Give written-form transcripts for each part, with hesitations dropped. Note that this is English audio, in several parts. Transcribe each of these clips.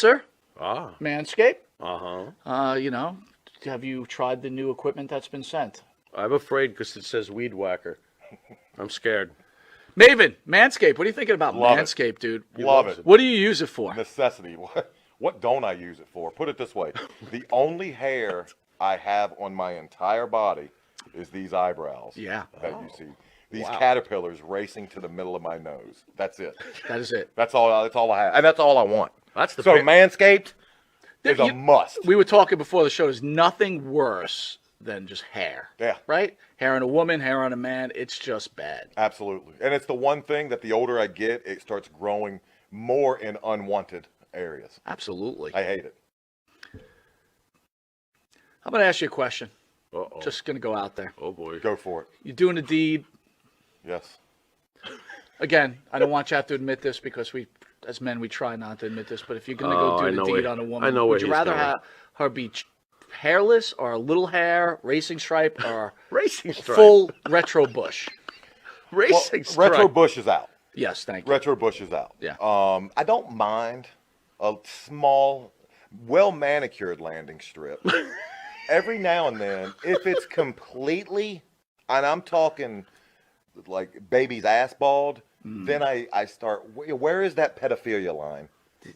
sponsor, Manscaping. Uh-huh. Have you tried the new equipment that's been sent? I'm afraid because it says weed whacker. I'm scared. Maven, Manscaped. What are you thinking about Love it. Manscaped, dude? Love it. What do you use it for? Necessity. What don't I use it for? Put it this way. The only hair I have on my entire body is these eyebrows. Yeah. That you see. These caterpillars racing to the middle of my nose. That's it. That is it. That's all I have. And that's all I want. That's the So Manscaped is a must. We were talking before the show. There's nothing worse than just hair. Yeah. Right? Hair on a woman, hair on a man. It's just bad. Absolutely. And it's the one thing that the older I get, it starts growing more in unwanted areas. Absolutely. I hate it. I'm going to ask you a question. Uh-oh. Just going to go out there. Oh, boy. Go for it. You're doing a deed. Yes. Again, I don't want you to have to admit this because we, as men, we try not to admit this. But if you're going to go do the deed on a woman, would you rather have her be hairless or a little hair, racing stripe, or racing stripe, full retro bush? Racing stripe. Retro bush is out. Yes, thank you. Retro bush is out. Yeah. I don't mind a small, well manicured landing strip. Every now and then, if it's completely, and I'm talking like baby's ass bald, then I start. Where is that pedophilia line?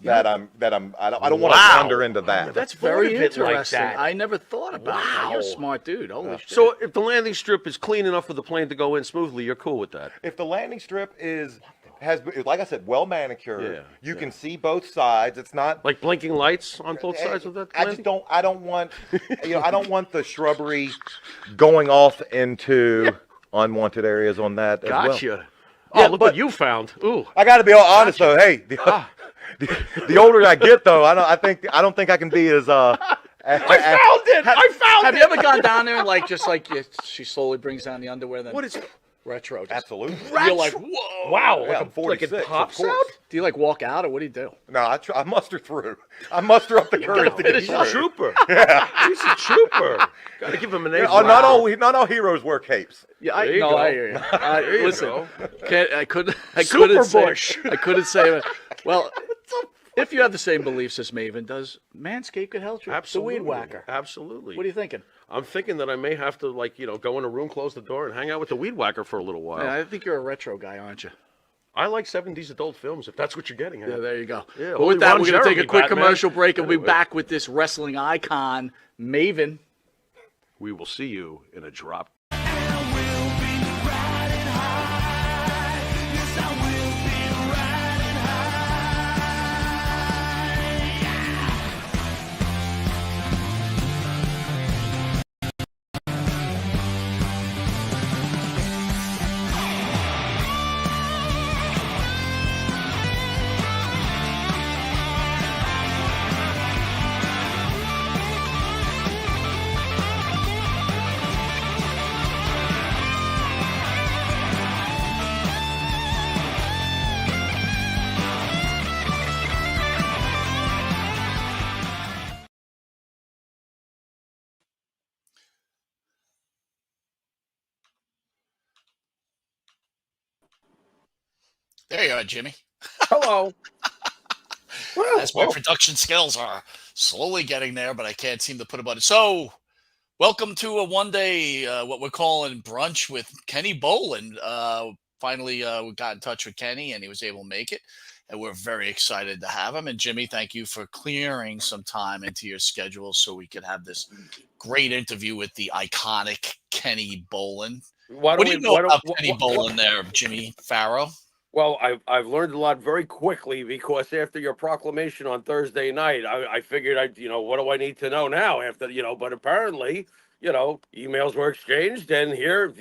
I don't want to wander into that. That's very interesting. Like that. I never thought about that. You're a smart dude. Holy shit. So if the landing strip is clean enough for the plane to go in smoothly, you're cool with that? If the landing strip has, like I said, well manicured, you can see both sides. It's not like blinking lights on both sides of that. I don't want, I don't want the shrubbery going off into unwanted areas on that as well. Gotcha. Oh, look what you found. Ooh. I got to be all honest though. Hey, the older I get though, I don't think I can be as I found it. Have you ever gone down there and she slowly brings down the underwear? Then what is retro? Just, absolutely. You're like, whoa! Wow. Yeah, I'm 46. Like it pops of out? course. Do you like walk out or what do you do? No, I muster through. I muster up the courage to get He's through. a trooper. He's a trooper. Got to give him an A. Not all heroes wear capes. Yeah, There you I go. hear you. There you Listen, go. I couldn't Super say. Bush. I couldn't say. Well, if you have the same beliefs as Maven, does Manscaped could help you? Absolutely. The weed whacker. Absolutely. What are you thinking? I'm thinking that I may have to, go in a room, close the door, and hang out with the weed whacker for a little while. Yeah, I think you're a retro guy, aren't you? I like 70s adult films, if that's what you're getting at. Yeah, there you go. Yeah, but with that, Ron we're going to take a Jeremy, quick Batman. commercial break and we'll be Anyway. back with this wrestling icon, Maven. We will see you in a drop. There you are, Jimmy. Hello. As my production skills are slowly getting there, but I can't seem to put a button. So, welcome to a one-day, what we're calling brunch with Kenny Bolan. Finally, we got in touch with Kenny, and he was able to make it. And we're very excited to have him. And Jimmy, thank you for clearing some time into your schedule so we could have this great interview with the iconic Kenny Bolan. What do you know about Kenny Bolan there, Jimmy Farrow? Well, I've learned a lot very quickly because after your proclamation on Thursday night, I figured what do I need to know now after, but apparently, emails were exchanged and here,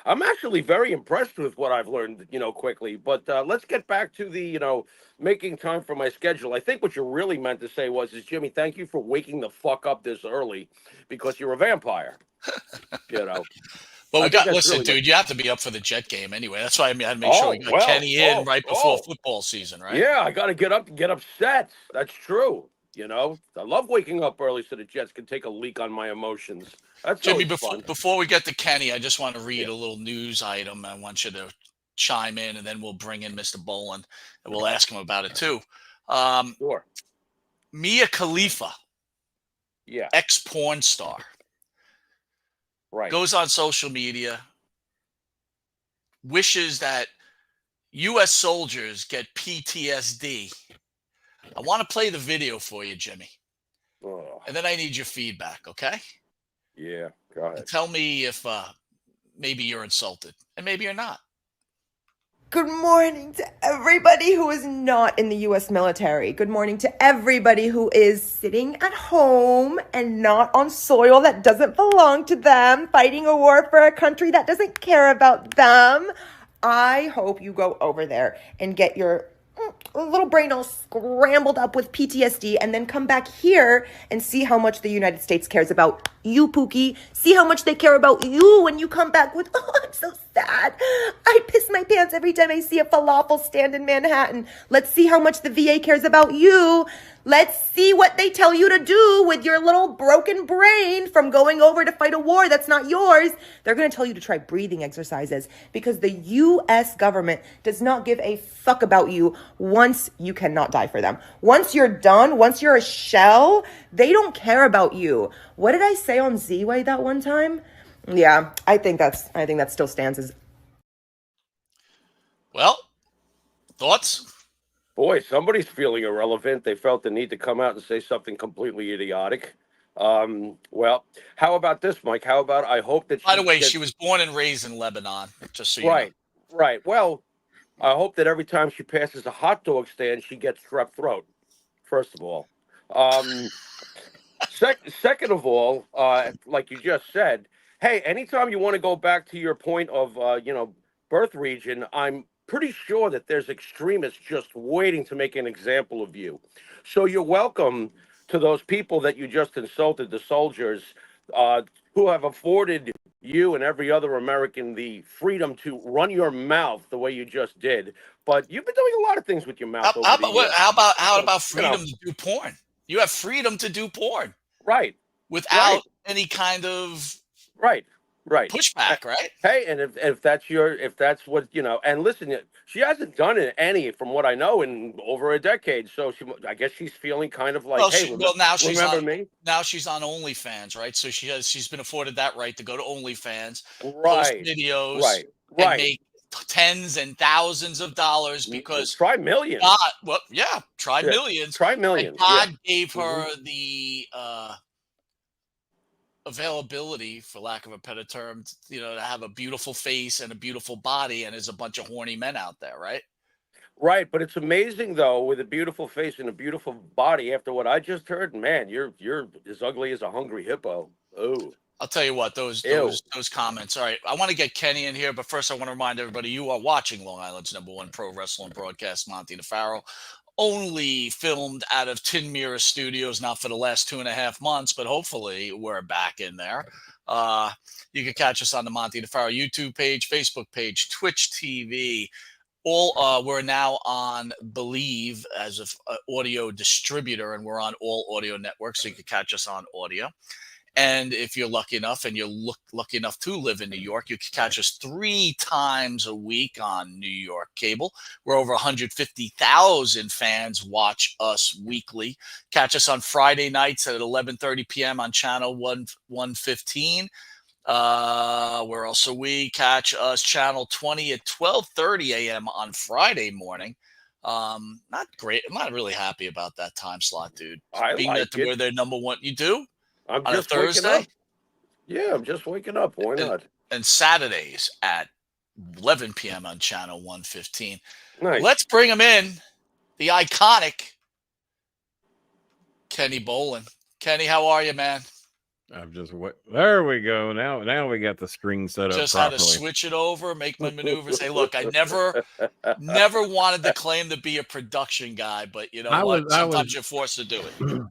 I'm actually very impressed with what I've learned, quickly, but let's get back to the, making time for my schedule. I think what you really meant to say was, Jimmy, thank you for waking the fuck up this early because you're a vampire, Well, listen, dude, you have to be up for the Jet game anyway. That's why I had to make sure we got Kenny in right before football season, right? Yeah, I got to get up and get upset. That's true. I love waking up early so the Jets can take a leak on my emotions. That's Jimmy, fun. before we get to Kenny, I just want to read a little news item. I want you to chime in, and then we'll bring in Mr. Bolan, and we'll ask him about it too. Sure. Mia Khalifa, ex-porn star, goes on social media, wishes that U.S. soldiers get PTSD. I want to play the video for you, Jimmy. And then I need your feedback, okay? Yeah, go ahead. And tell me if maybe you're insulted, and maybe you're not. Good morning to everybody who is not in the U.S. military. Good morning to everybody who is sitting at home and not on soil that doesn't belong to them, fighting a war for a country that doesn't care about them. I hope you go over there and get your little brain all scrambled up with PTSD and then come back here and see how much the United States cares about you, Pookie. See how much they care about you when you come back with, oh, I'm so sad. I piss my pants every time I see a falafel stand in Manhattan. Let's see how much the VA cares about you. Let's see what they tell you to do with your little broken brain from going over to fight a war that's not yours. They're going to tell you to try breathing exercises because the U.S. government does not give a fuck about you once you cannot die for them. Once you're done, once you're a shell, they don't care about you. What did I say on Z-Way that one time? Yeah, I think that still stands as. Well, thoughts? Boy, somebody's feeling irrelevant. They felt the need to come out and say something completely idiotic. Well, how about this, Mike? How about I hope that By the way, she was born and raised in Lebanon, just so you know. Right. Well, I hope that every time she passes a hot dog stand, she gets strep throat, first of all. Second of all, like you just said, hey, anytime you want to go back to your point of, birth region, I'm pretty sure that there's extremists just waiting to make an example of you. So you're welcome to those people that you just insulted, the soldiers, who have afforded you and every other American the freedom to run your mouth the way you just did. But you've been doing a lot of things with your mouth. How about freedom to do porn? You have freedom to do porn. Right. Without any kind of pushback, right? Hey, and if that's what, and listen, she hasn't done any, from what I know, in over a decade. So I guess she's feeling kind of like, now she's remember me? Now she's on OnlyFans, right? So she's been afforded that right to go to OnlyFans, post right, videos, and make tens and thousands of dollars because try millions. Try millions. Try millions. And God gave her the availability, for lack of a better term, to have a beautiful face and a beautiful body, and there's a bunch of horny men out there, right? Right, but it's amazing though, with a beautiful face and a beautiful body. After what I just heard, man, you're as ugly as a hungry hippo. Oh, I'll tell you what, those comments. All right, I want to get Kenny in here, but first I want to remind everybody you are watching Long Island's #1 pro wrestling broadcast, Monty DeFaro. Only filmed out of Tin Mirror Studios, not for the last 2.5 months, but hopefully we're back in there. You can catch us on the Monty DeFaro YouTube page, Facebook page, Twitch TV. We're now on Believe as an audio distributor, and we're on all audio networks, so you can catch us on audio. And if you're lucky enough, and you're lucky enough to live in New York, you can catch us 3 times a week on New York cable, where over 150,000 fans watch us weekly. Catch us on Friday nights at 11:30 p.m. on channel 115. Where else are we? Catch us channel 20 at 12:30 a.m. on Friday morning. Not great. I'm not really happy about that time slot, dude. We're their #1. You do? I'm on just a Thursday? Yeah, I'm just waking up. Why not? And Saturdays at 11 p.m. on channel 115. Nice. Let's bring him in. The iconic Kenny Bolan. Kenny, how are you, man? I'm just there we go. Now we got the screen set up. Just properly. Had to switch it over, make my maneuvers. Hey, look, I never wanted to claim to be a production guy, but sometimes you're forced to do it.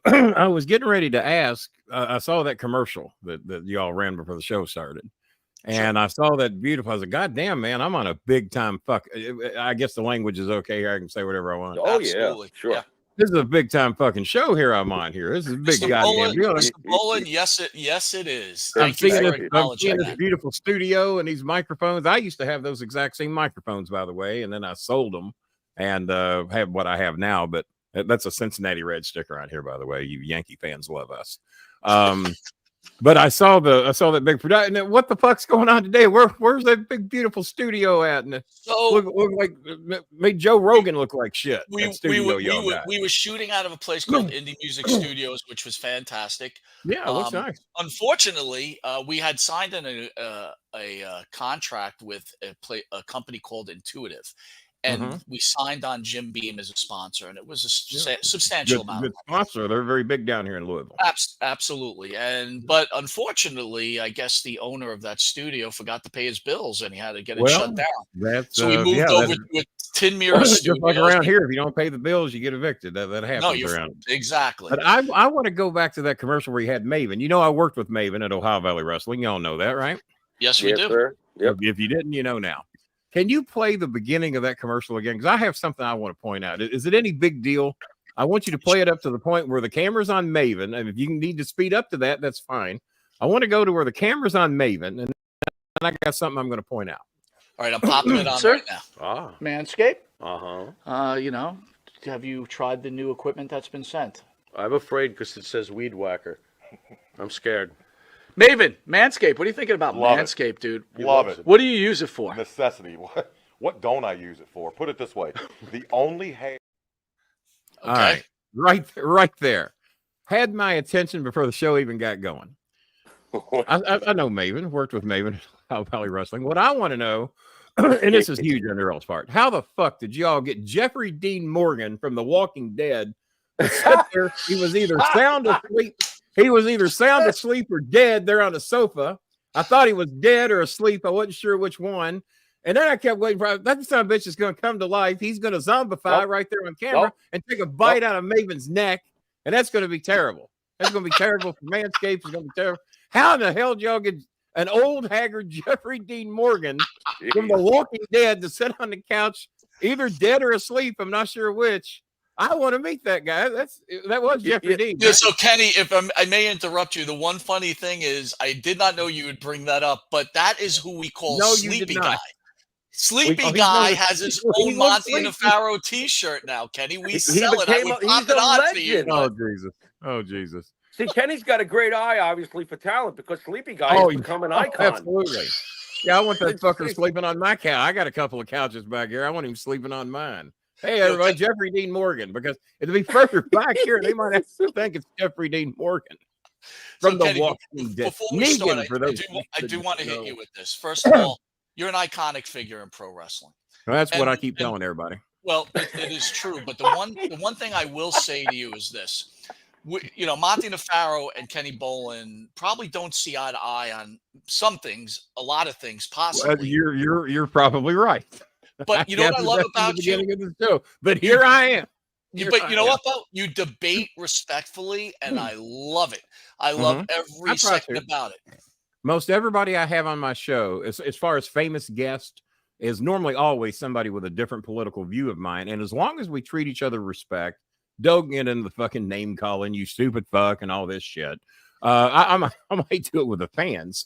I was getting ready to ask. I saw that commercial that y'all ran before the show started, and I saw that beautiful. I was like, God damn, man, I'm on a big time fuck. I guess the language is okay here. I can say whatever I want. Oh, absolutely. Yeah, sure. Yeah. This is a big time fucking show here. I'm on here. This is a big goddamn deal. Mr. Bolin, yes, it is. I'm seeing this beautiful studio and these microphones. I used to have those exact same microphones, by the way, and then I sold them and have what I have now. But That's a Cincinnati Red sticker on here, by the way. You Yankee fans love us. But I saw that big production. What the fuck's going on today? Where's that big beautiful studio at? And so look like made Joe Rogan look like shit. We were shooting out of a place called Indie Music Studios, which was fantastic. Yeah, it looks nice. Unfortunately, we had signed a contract with a company called Intuitive. And we signed on Jim Beam as a sponsor, and it was a substantial amount. Good sponsor. They're very big down here in Louisville. Absolutely. But unfortunately, I guess the owner of that studio forgot to pay his bills, and he had to get it shut down. So we moved over to a Tin Mirror studio. Just like around here, if you don't pay the bills, you get evicted. That happens around. Exactly. But I want to go back to that commercial where he had Maven. You know, I worked with Maven at Ohio Valley Wrestling. Y'all know that, right? Yes, we do. Sir. Yep. If you didn't, you know now. Can you play the beginning of that commercial again? Because I have something I want to point out. Is it any big deal? I want you to play it up to the point where the camera's on Maven. And if you need to speed up to that, that's fine. I want to go to where the camera's on Maven. And I got something I'm going to point out. All right, I'm popping it on right now. Manscaped? You know, have you tried the new equipment that's been sent? I'm afraid because it says weed whacker. I'm scared. Maven, Manscaped. What are you thinking about Manscaped, dude? Love it. What do you use it for? Necessity. What don't I use it for? Put it this way. The only hair. Okay. All right there. Had my attention before the show even got going. I know Maven, worked with Maven at Ohio Valley Wrestling. What I want to know, and this is huge on Earl's part, how the fuck did y'all get Jeffrey Dean Morgan from The Walking Dead to sit there? He was either sound asleep. He was either sound asleep or dead there on the sofa. I thought he was dead or asleep. I wasn't sure which one. And then I kept waiting for that son of a bitch is going to come to life. He's going to zombify right there on camera and take a bite out of Maven's neck. And that's going to be terrible. That's going to be terrible for Manscaped. It's going to be terrible. How in the hell did y'all get an old, haggard Jeffrey Dean Morgan from The Walking Dead to sit on the couch, either dead or asleep? I'm not sure which. I want to meet that guy. That was Jeffrey Dean. Yeah, so Kenny, if I may interrupt you, the one funny thing is I did not know you would bring that up, but that is who we call Sleepy Guy. Sleepy Guy has his own Monty and the Pharaoh T-shirt now, Kenny. We sell it. I would pop it on for you. Oh, Jesus. Oh, Jesus. See, Kenny's got a great eye, obviously, for talent because Sleepy Guy has become an icon. Absolutely. Yeah, I want that fucker sleeping on my couch. I got a couple of couches back here. I want him sleeping on mine. Hey, everybody, Jeffrey Dean Morgan, because it'll be further back here. They might have to think it's Jeffrey Dean Morgan from The Walking Dead. Before we start, I do want to hit you with this. First of all, you're an iconic figure in pro wrestling. Well, that's what I keep telling everybody. Well, it is true. But the one thing I will say to you is this. Monty Nefaro and Kenny Bolin probably don't see eye to eye on some things, a lot of things, possibly. You're probably right. But you know what I love about you? Of the show. But here I am. But you know what, though? You debate respectfully, and I love it. I love every second about it. Most everybody I have on my show, as far as famous guest, is normally always somebody with a different political view of mine. And as long as we treat each other with respect, don't get into the fucking name calling, you stupid fuck, and all this shit. I might do it with the fans.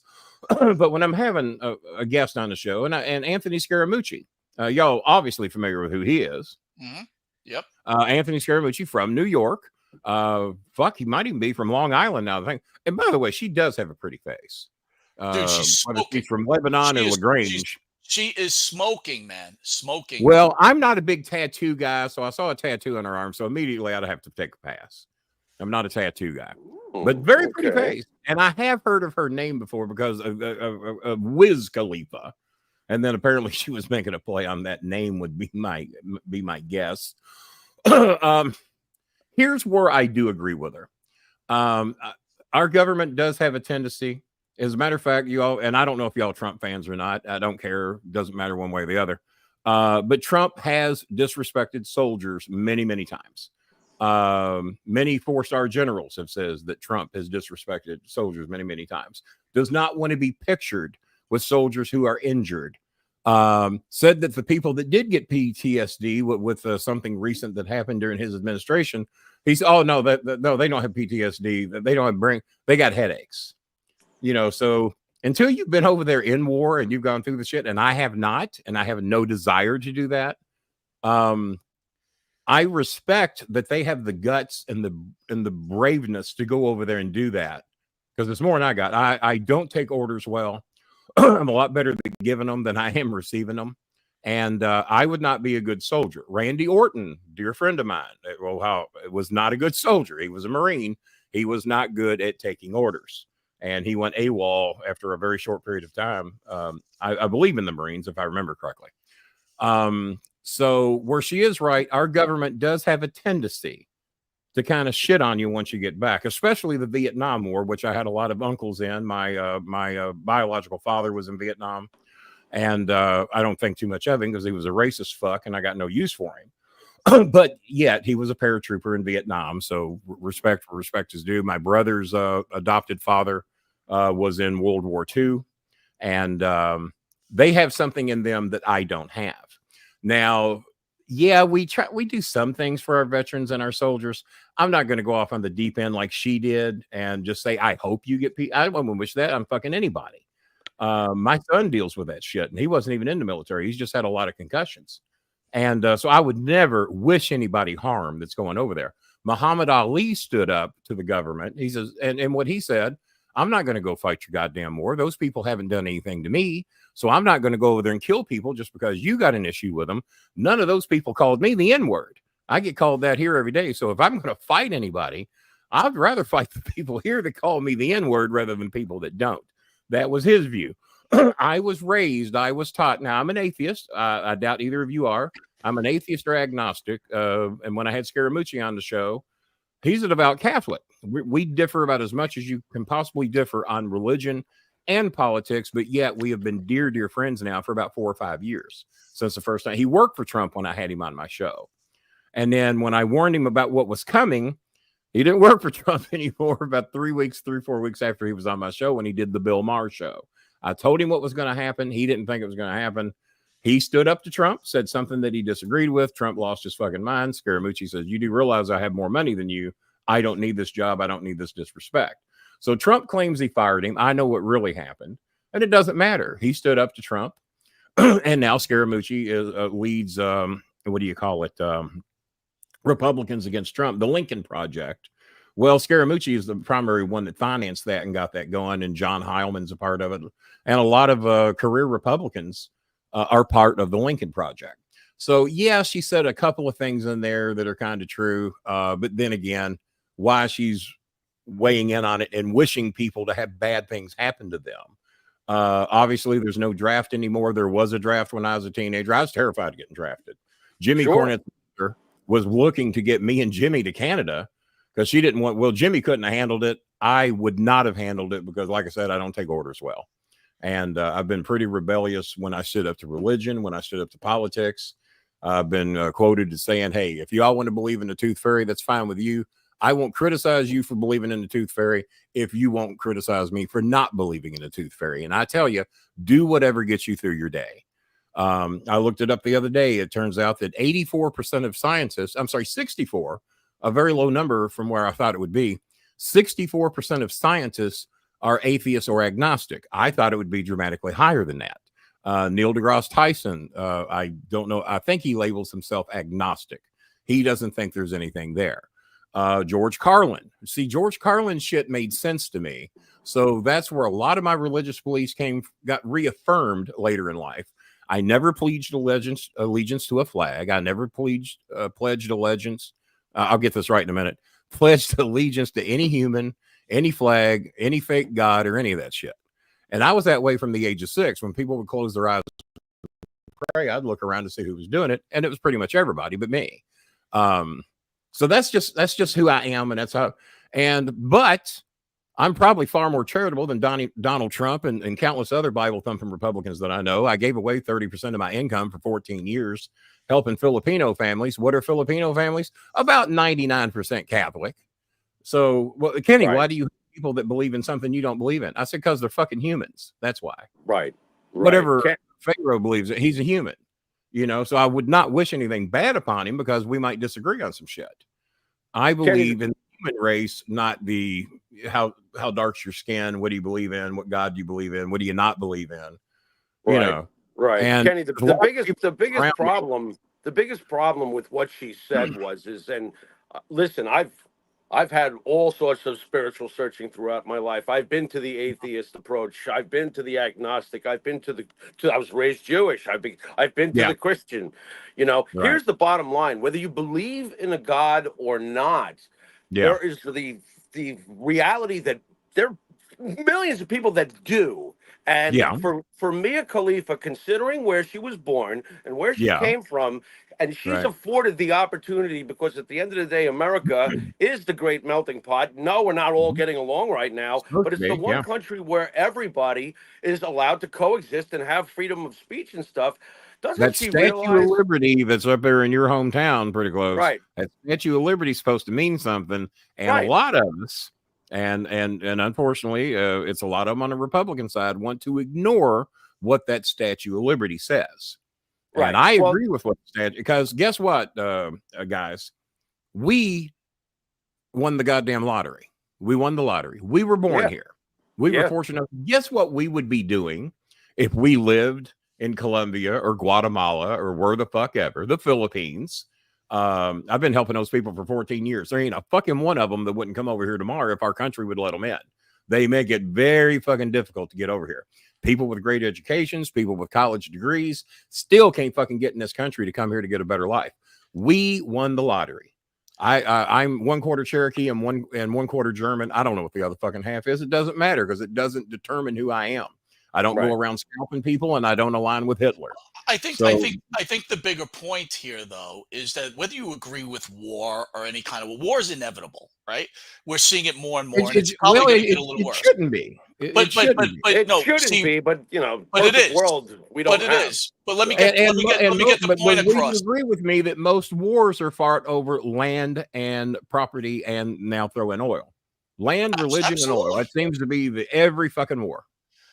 But when I'm having a guest on the show, and Anthony Scaramucci, y'all obviously familiar with who he is. Yep. Anthony Scaramucci from New York. He might even be from Long Island now. And by the way, she does have a pretty face. Dude, she's from Lebanon and LaGrange. She is smoking, man. Smoking. Well, I'm not a big tattoo guy, so I saw a tattoo on her arm, so immediately I'd have to take a pass. I'm not a tattoo guy. But very pretty face. And I have heard of her name before because of Wiz Khalifa. And then apparently she was making a play on that name would be my guess. Here's where I do agree with her. Our government does have a tendency. As a matter of fact, you all, and I don't know if y'all Trump fans or not. I don't care. Doesn't matter one way or the other. But Trump has disrespected soldiers many, many times. Many 4-star generals have said that Trump has disrespected soldiers many, many times. Does not want to be pictured with soldiers who are injured. Said that the people that did get PTSD with something recent that happened during his administration, he said, "Oh no, no, they don't have PTSD. They don't have brain. They got headaches." So until you've been over there in war and you've gone through the shit, and I have not, and I have no desire to do that. I respect that they have the guts and the braveness to go over there and do that, because it's more than I got. I don't take orders well. I'm a lot better at giving them than I am receiving them. And I would not be a good soldier. Randy Orton, dear friend of mine, was not a good soldier. He was a Marine. He was not good at taking orders. And he went AWOL after a very short period of time. I believe in the Marines, if I remember correctly. So where she is right, our government does have a tendency to kind of shit on you once you get back, especially the Vietnam War, which I had a lot of uncles in. My biological father was in Vietnam, and I don't think too much of him because he was a racist fuck, and I got no use for him. But yet he was a paratrooper in Vietnam, so respect for respect is due. My brother's adopted father was in World War II, and they have something in them that I don't have. Now, yeah, we do some things for our veterans and our soldiers. I'm not going to go off on the deep end like she did and just say, I hope you get I wouldn't wish that on fucking anybody. My son deals with that shit, and he wasn't even in the military. He's just had a lot of concussions. And so I would never wish anybody harm that's going over there. Muhammad Ali stood up to the government. He says, and what he said, I'm not going to go fight your goddamn war. Those people haven't done anything to me. So I'm not going to go over there and kill people just because you got an issue with them. None of those people called me the N-word. I get called that here every day. So if I'm going to fight anybody, I'd rather fight the people here that call me the N-word rather than people that don't. That was his view. I was taught. Now, I'm an atheist. I doubt either of you are. I'm an atheist or agnostic. And when I had Scaramucci on the show, he's a devout Catholic. We differ about as much as you can possibly differ on religion and politics, but yet we have been dear, dear friends now for about 4 or 5 years since the first time. He worked for Trump when I had him on my show. And then when I warned him about what was coming, he didn't work for Trump anymore about 3 or 4 weeks after he was on my show when he did the Bill Maher show. I told him what was going to happen. He didn't think it was going to happen. He stood up to Trump, said something that he disagreed with. Trump lost his fucking mind. Scaramucci says, you do realize I have more money than you. I don't need this job. I don't need this disrespect. So Trump claims he fired him. I know what really happened. And it doesn't matter. He stood up to Trump. And now Scaramucci leads, what do you call it? Republicans against Trump, the Lincoln Project. Well, Scaramucci is the primary one that financed that and got that going. And John Heilman's a part of it. And a lot of career Republicans are part of the Lincoln Project. So, yeah, she said a couple of things in there that are kind of true. But then again, why she's weighing in on it and wishing people to have bad things happen to them. Obviously, there's no draft anymore. There was a draft when I was a teenager. I was terrified of getting drafted. Jimmy Cornette was looking to get me and Jimmy to Canada because she didn't want, well, Jimmy couldn't have handled it. I would not have handled it because, like I said, I don't take orders well. And I've been pretty rebellious when I stood up to religion, when I stood up to politics. I've been quoted as saying, hey, if you all want to believe in the tooth fairy, that's fine with you. I won't criticize you for believing in the tooth fairy if you won't criticize me for not believing in the tooth fairy. And I tell you, do whatever gets you through your day. I looked it up the other day. It turns out that 84% of scientists, 64, a very low number from where I thought it would be, 64% of scientists are atheists or agnostic. I thought it would be dramatically higher than that. Neil deGrasse Tyson, I don't know. I think he labels himself agnostic. He doesn't think there's anything there. George Carlin. See, George Carlin shit made sense to me. So that's where a lot of my religious beliefs got reaffirmed later in life. I never pledged allegiance to a flag. I never pledged allegiance. I'll get this right in a minute. Pledged allegiance to any human, any flag, any fake god, or any of that shit. And I was that way from the age of 6. When people would close their eyes and pray, I'd look around to see who was doing it, and it was pretty much everybody but me. So that's just who I am, and that's how. But I'm probably far more charitable than Donald Trump and countless other Bible thumping Republicans that I know. I gave away 30% of my income for 14 years helping Filipino families. What are Filipino families? About 99% Catholic. So, well, Kenny, Why do you have people that believe in something you don't believe in? I said, because they're fucking humans. That's why. Right. Whatever Pharaoh believes, he's a human. You know, so I would not wish anything bad upon him because we might disagree on some shit. I believe in the human race, not the how dark's your skin, what do you believe in, what God do you believe in, what do you not believe in? You know. Right. And Kenny, the biggest problem the biggest problem with what she said listen, I've had all sorts of spiritual searching throughout my life. I've been to the atheist approach. I've been to the agnostic. I've been I was raised Jewish. I've been to the Christian. Here's the bottom line: whether you believe in a God or not, there is the reality that there are millions of people that do. And for Mia Khalifa, considering where she was born and where she came from, and she's afforded the opportunity, because at the end of the day, America is the great melting pot. No, we're not all getting along right now, but it's the one country where everybody is allowed to coexist and have freedom of speech and stuff. Doesn't she realize? Statue of Liberty that's up there in your hometown, pretty close. Right. That Statue of Liberty is supposed to mean something, and a lot of us, and unfortunately, it's a lot of them on the Republican side, want to ignore what that Statue of Liberty says. Right. And I agree with what the statue, because guess what, guys, we won the goddamn lottery. We won the lottery. We were born here. We were fortunate. Guess what we would be doing if we lived in Colombia or Guatemala or where the fuck ever, the Philippines. I've been helping those people for 14 years. There ain't a fucking one of them that wouldn't come over here tomorrow if our country would let them in. They make it very fucking difficult to get over here. People with great educations, people with college degrees, still can't fucking get in this country to come here to get a better life. We won the lottery. I'm 1/4 Cherokee and one 1/4 German. I don't know what the other fucking half is. It doesn't matter, because it doesn't determine who I am. I don't go around scalping people, and I don't align with Hitler. I think the bigger point here, though, is that whether you agree with war or any kind of war is inevitable, right? We're seeing it more and more, and it's probably going to get a little worse. It shouldn't be. It shouldn't be, but it is. World we don't. But it is. But let me get the point across. You agree with me that most wars are fought over land and property, and now throw in oil, land, religion, and oil. That seems to be every fucking war.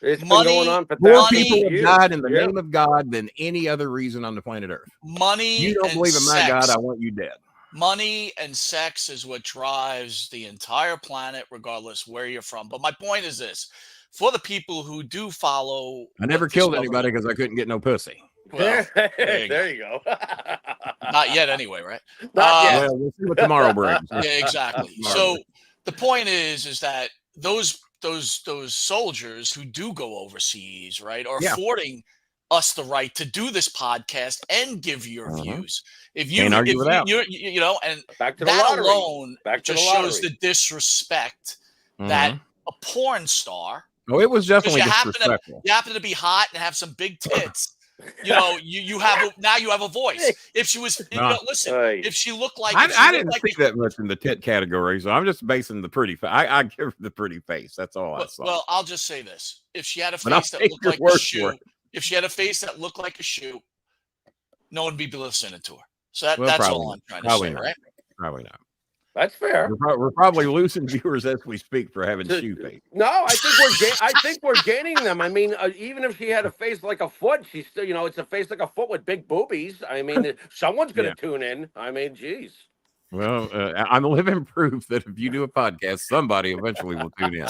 It's been going on for more people have died in the name of God than any other reason on the planet Earth. Money. You don't believe in my God, I want you dead. Money and sex is what drives the entire planet, regardless where you're from. But my point is this: for the people who do follow, I never killed anybody because I couldn't get no pussy. Well, there you go. Not yet, anyway, right? Not yet. Well, we'll see what tomorrow brings. Yeah, exactly. So the point is that those soldiers who do go overseas, right, are affording us the right to do this podcast and give your views. If you, and back to that the alone just shows the disrespect that a porn star. Oh, it was definitely disrespectful. You happen to be hot and have some big tits. You have a voice. If she was, listen, if she looked like, I didn't see that much in the tit category, so I'm just basing the pretty face. I give her the pretty face. That's all I saw. Well, I'll just say this: if she had a face that looked like a shoe, no one would be listening to her. So that's all I'm trying to say, right? Probably not. That's fair. We're probably losing viewers as we speak for having shoe face. No, I think we're gaining them. I mean, even if she had a face like a foot, she's still, it's a face like a foot with big boobies. I mean, someone's going to tune in. I mean, geez. Well, I'm living proof that if you do a podcast, somebody eventually will tune in.